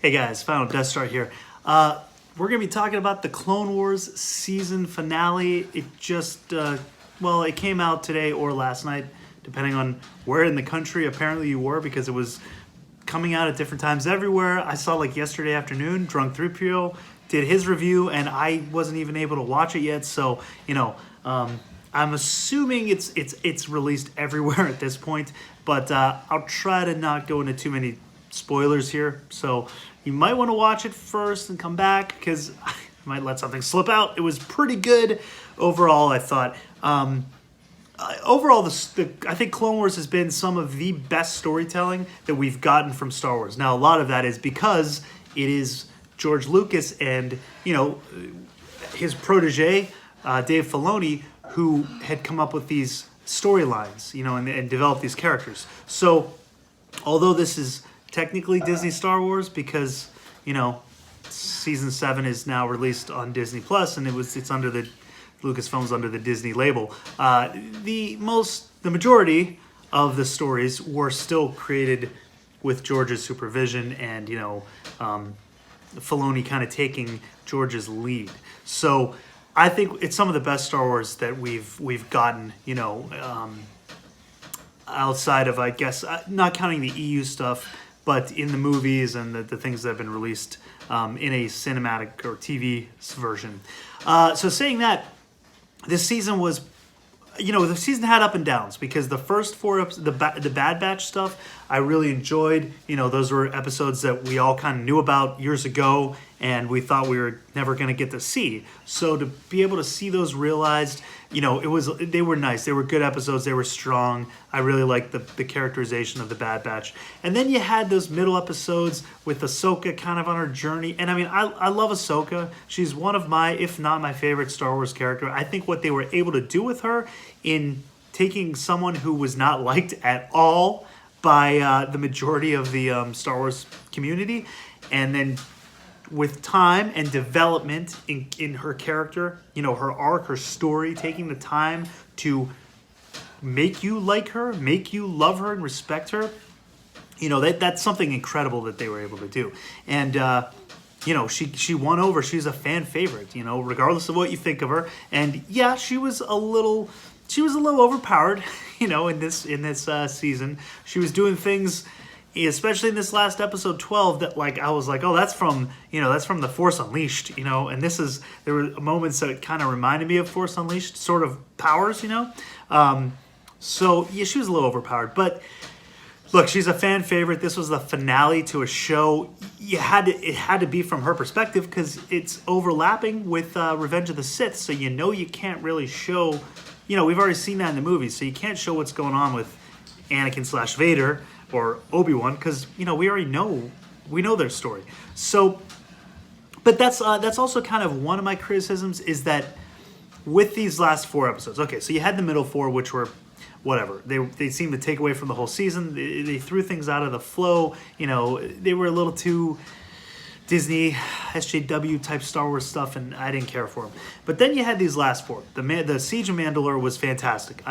Hey guys, Final Death Star here. We're going to be talking about the Clone Wars season finale. It just, it came out today or last night, depending on where in the country apparently you were, because it was coming out at different times everywhere. I saw like yesterday afternoon, Drunk 3PO did his review, and I wasn't even able to watch it yet. So, I'm assuming it's released everywhere at this point, but I'll try to not go into too many spoilers here. So you might want to watch it first and come back, because I might let something slip out. It was pretty good overall, I thought. Overall, I think Clone Wars has been some of the best storytelling that we've gotten from Star Wars. Now, a lot of that is because it is George Lucas and, his protege, Dave Filoni, who had come up with these storylines, and developed these characters. So, although this is technically Disney Star Wars, because, season 7 is now released on Disney Plus, and it's under the Lucasfilm's under the Disney label. The majority of the stories were still created with George's supervision, and Filoni kind of taking George's lead. So I think it's some of the best Star Wars that we've gotten. Outside of, I guess, not counting the EU stuff, but in the movies and the things that have been released in a cinematic or TV version. So saying that, this season was, the season had up and downs, because the first 4 episodes, the Bad Batch stuff, I really enjoyed. Those were episodes that we all kind of knew about years ago, and we thought we were never going to get to see. So to be able to see those realized, they were nice. They were good episodes. They were strong. I really liked the characterization of the Bad Batch. And then you had those middle episodes with Ahsoka kind of on her journey. And I love Ahsoka. She's one of my, if not my favorite Star Wars character. I think what they were able to do with her in taking someone who was not liked at all by the majority of the Star Wars community, and then with time and development in her character, her arc, her story, taking the time to make you like her, make you love her and respect her, that's something incredible that they were able to do. And, she won over. She's a fan favorite, regardless of what you think of her. And yeah, she was a little overpowered, in this season. She was doing things, especially in this last episode 12, that I was like, oh, that's from The Force Unleashed, and there were moments that kind of reminded me of Force Unleashed sort of powers, so yeah, she was a little overpowered, but look, she's a fan favorite. This was the finale to a show. It had to be from her perspective, because it's overlapping with Revenge of the Sith, so you can't really show, we've already seen that in the movies, so you can't show what's going on with Anakin / Vader or Obi-Wan, because we already know their story. So, but that's also kind of one of my criticisms, is that with these last 4 episodes, okay, so you had the middle 4, which were whatever, they seemed to take away from the whole season. They threw things out of the flow. They were a little too Disney SJW type Star Wars stuff, and I didn't care for them. But then you had these last 4. The Siege of Mandalore was fantastic.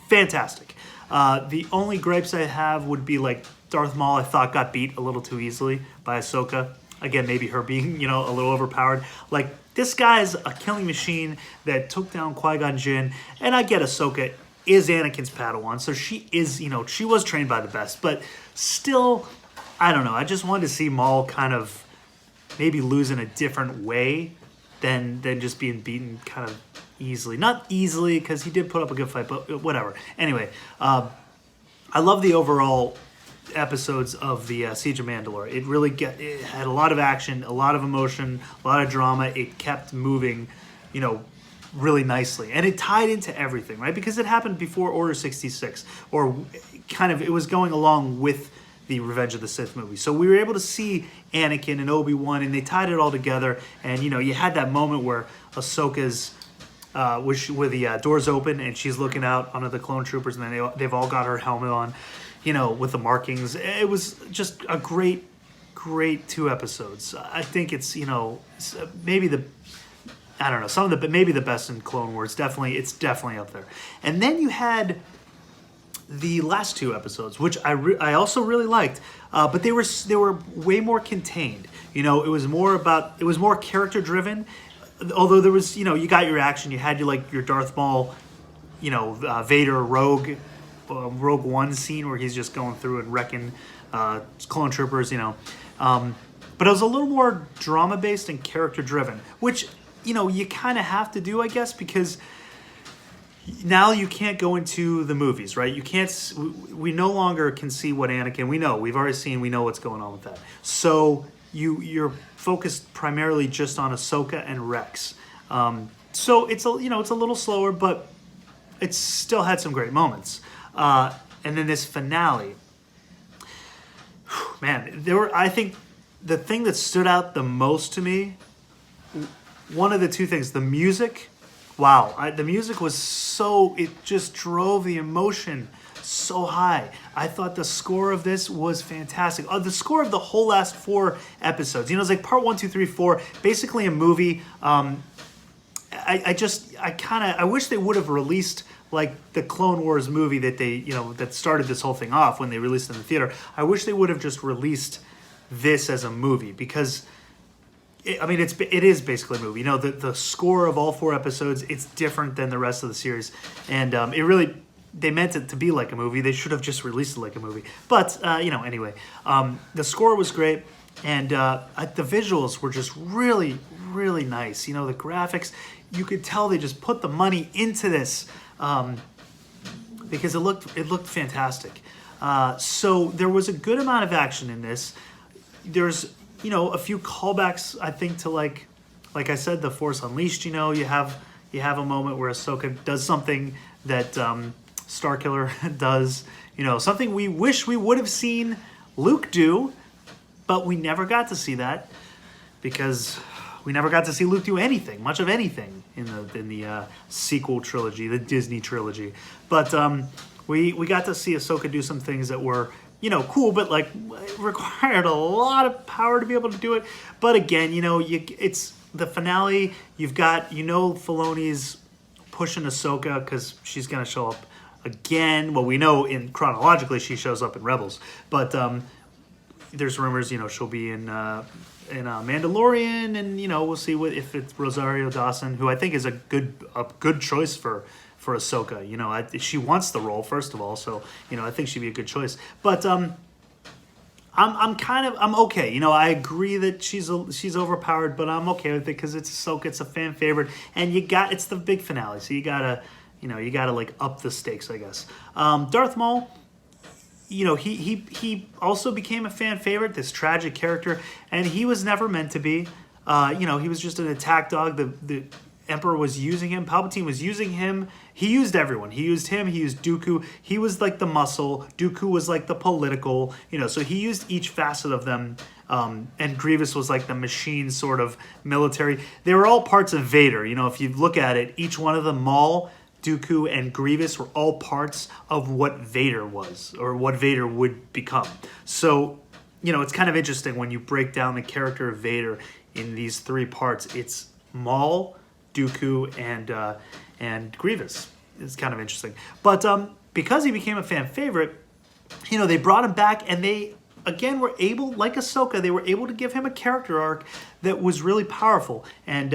Fantastic. The only gripes I have would be like Darth Maul, I thought got beat a little too easily by Ahsoka. Again, maybe her being, a little overpowered. Like, this guy's a killing machine that took down Qui-Gon Jinn, and I get Ahsoka is Anakin's Padawan, so she is, she was trained by the best, but still, I don't know. I just wanted to see Maul kind of maybe lose in a different way than just being beaten kind of easily. Not easily, because he did put up a good fight, but whatever. Anyway, I love the overall episodes of the Siege of Mandalore. It had a lot of action, a lot of emotion, a lot of drama. It kept moving, really nicely. And it tied into everything, right? Because it happened before Order 66, or kind of, it was going along with the Revenge of the Sith movie. So we were able to see Anakin and Obi-Wan, and they tied it all together. And, you had that moment where Ahsoka's, where the doors open and she's looking out onto the clone troopers, and then they've all got her helmet on, with the markings. It was just a great 2 episodes. I think it's, maybe maybe the best in Clone Wars. It's definitely up there. And then you had the last two episodes, which I also really liked, but they were way more contained. You know, it was more character driven. Although there was, you know, you got your action, you had your Darth Maul, you know, Vader Rogue One scene where he's just going through and wrecking clone troopers, you know. But it was a little more drama based and character driven, which, you know, you kind of have to do, I guess, because now you can't go into the movies, right? You can't. We no longer can see what Anakin. We know we know what's going on with that. So you're focused primarily just on Ahsoka and Rex. So it's a little slower, but it still had some great moments. And then this finale, man, I think the thing that stood out the most to me, one of the two things, the music. Wow, the music was it just drove the emotion so high. I thought the score of this was fantastic. The score of the whole last 4 episodes. You know, it's like part 1, 2, 3, 4, basically a movie. I wish they would have released like the Clone Wars movie that started this whole thing off when they released it in the theater. I wish they would have just released this as a movie because it is basically a movie. You know, the score of all 4 episodes, it's different than the rest of the series. And they meant it to be like a movie. They should have just released it like a movie. But, anyway, the score was great. And the visuals were just really, really nice. You know, the graphics, you could tell they just put the money into this because it looked fantastic. So there was a good amount of action in this. There's, you know, a few callbacks, I think, to like I said, The Force Unleashed. You know, you have a moment where Ahsoka does something that Starkiller does. You know, something we wish we would have seen Luke do, but we never got to see that because we never got to see Luke do much of anything in the sequel trilogy, the Disney trilogy. But we got to see Ahsoka do some things that were, you know, cool, but like required a lot of power to be able to do it. But again, you know, it's the finale. You've got, you know, Filoni's pushing Ahsoka because she's gonna show up again. Well, we know chronologically she shows up in Rebels, but there's rumors, you know, she'll be in Mandalorian, and you know, we'll see if it's Rosario Dawson, who I think is a good choice for Ahsoka. You know, she wants the role, first of all, so, you know, I think she'd be a good choice. But I'm okay. You know, I agree that she's overpowered, but I'm okay with it because it's Ahsoka. It's a fan favorite, and it's the big finale, so you gotta like up the stakes, I guess. Darth Maul, you know, he also became a fan favorite, this tragic character, and he was never meant to be. You know, he was just an attack dog. The Emperor was using him. Palpatine was using him. He used everyone. He used him. He used Dooku. He was like the muscle. Dooku was like the political. You know, so he used each facet of them. And Grievous was like the machine sort of military. They were all parts of Vader. You know, if you look at it, each one of them, Maul, Dooku, and Grievous, were all parts of what Vader was, or what Vader would become. So, you know, it's kind of interesting when you break down the character of Vader in these 3 parts. It's Maul, Dooku, and Grievous. It's kind of interesting. But because he became a fan favorite, you know, they brought him back, and they, again, were able, like Ahsoka, they were able to give him a character arc that was really powerful. And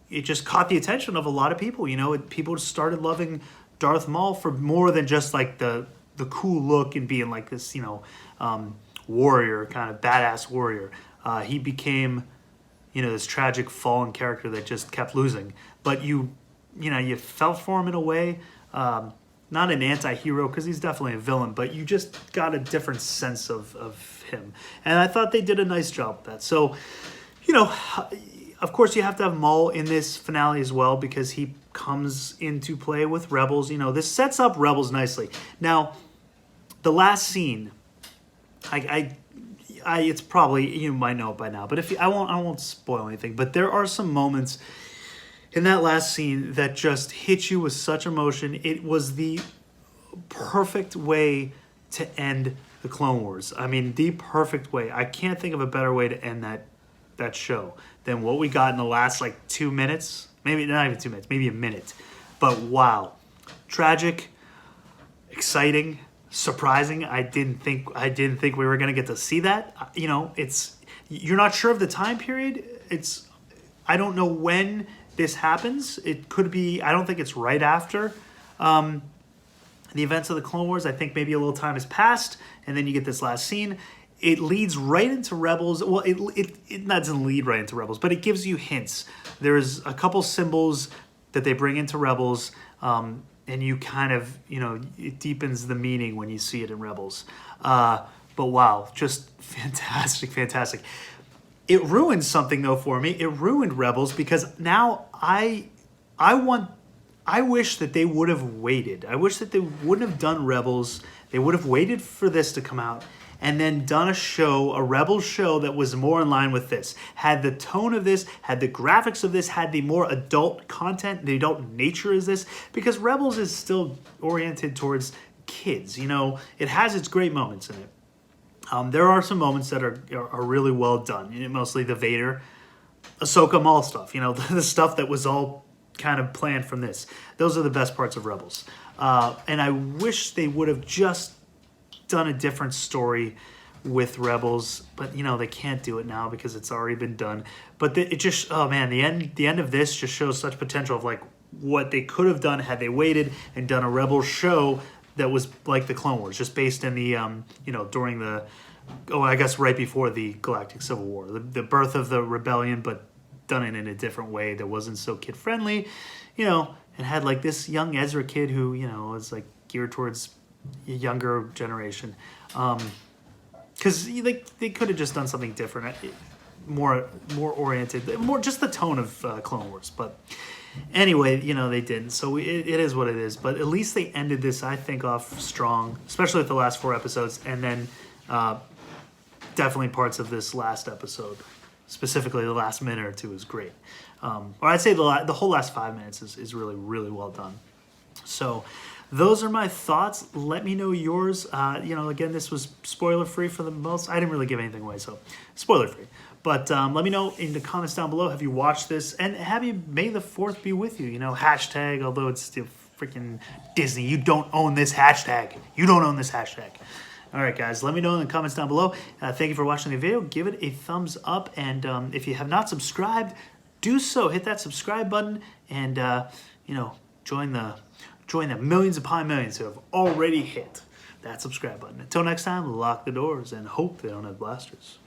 it just caught the attention of a lot of people. You know, people started loving Darth Maul for more than just like the cool look and being like this, you know, warrior, kind of badass warrior. He became, you know, this tragic fallen character that just kept losing. But you felt for him in a way. Not an anti-hero, because he's definitely a villain, but you just got a different sense of him. And I thought they did a nice job with that. So, you know, of course you have to have Maul in this finale as well, because he comes into play with Rebels. You know, this sets up Rebels nicely. Now, the last scene, it's probably, you might know it by now, but I won't spoil anything. But there are some moments in that last scene that just hit you with such emotion. It was the perfect way to end the Clone Wars. I mean, the perfect way. I can't think of a better way to end that show than what we got in the last 2 minutes. Maybe not even 2 minutes, maybe a minute. But wow, tragic, exciting, surprising. I didn't think we were gonna get to see that. You know, you're not sure of the time period. I don't know when this happens. It could be. I don't think it's right after the events of the Clone Wars. I think maybe a little time has passed, and then you get this last scene. It leads right into Rebels. Well, it doesn't lead right into Rebels, but it gives you hints. There's a couple symbols that they bring into Rebels, and you kind of, you know, it deepens the meaning when you see it in Rebels. But wow, just fantastic, fantastic. It ruined something though for me. It ruined Rebels because now I wish that they would have waited. I wish that they wouldn't have done Rebels. They would have waited for this to come out and then done a Rebels show that was more in line with this. Had the tone of this, had the graphics of this, had the more adult content, the adult nature is this. Because Rebels is still oriented towards kids. You know, it has its great moments in it. There are some moments that are really well done. You know, mostly the Vader, Ahsoka Maul stuff. You know, the stuff that was all kind of planned from this. Those are the best parts of Rebels. And I wish they would have just done a different story with Rebels, but you know they can't do it now because it's already been done. But it just, oh man, the end of this just shows such potential of like what they could have done had they waited and done a Rebels show that was like the Clone Wars, just based in the you know, during the, I guess right before the Galactic Civil War, the birth of the rebellion, but done it in a different way that wasn't so kid friendly, you know, and had like this young Ezra kid who, you know, was like geared towards a younger generation, because they could have just done something different, more oriented, more just the tone of Clone Wars. But anyway, you know, they didn't, so it is what it is. But at least they ended this, I think, off strong, especially with the last 4 episodes, and then definitely parts of this last episode, specifically the last minute or two, is great. Or I'd say the whole last 5 minutes is really, really well done. So those are my thoughts. Let me know yours. You know, again, this was spoiler-free for the most. I didn't really give anything away, so spoiler-free. But let me know in the comments down below, have you watched this? And have you, may the 4th be with you? You know, hashtag, although it's still freaking Disney, you don't own this hashtag. You don't own this hashtag. All right, guys, let me know in the comments down below. Thank you for watching the video. Give it a thumbs up. And if you have not subscribed, do so. Hit that subscribe button and, you know, join the millions upon millions who have already hit that subscribe button. Until next time, lock the doors and hope they don't have blasters.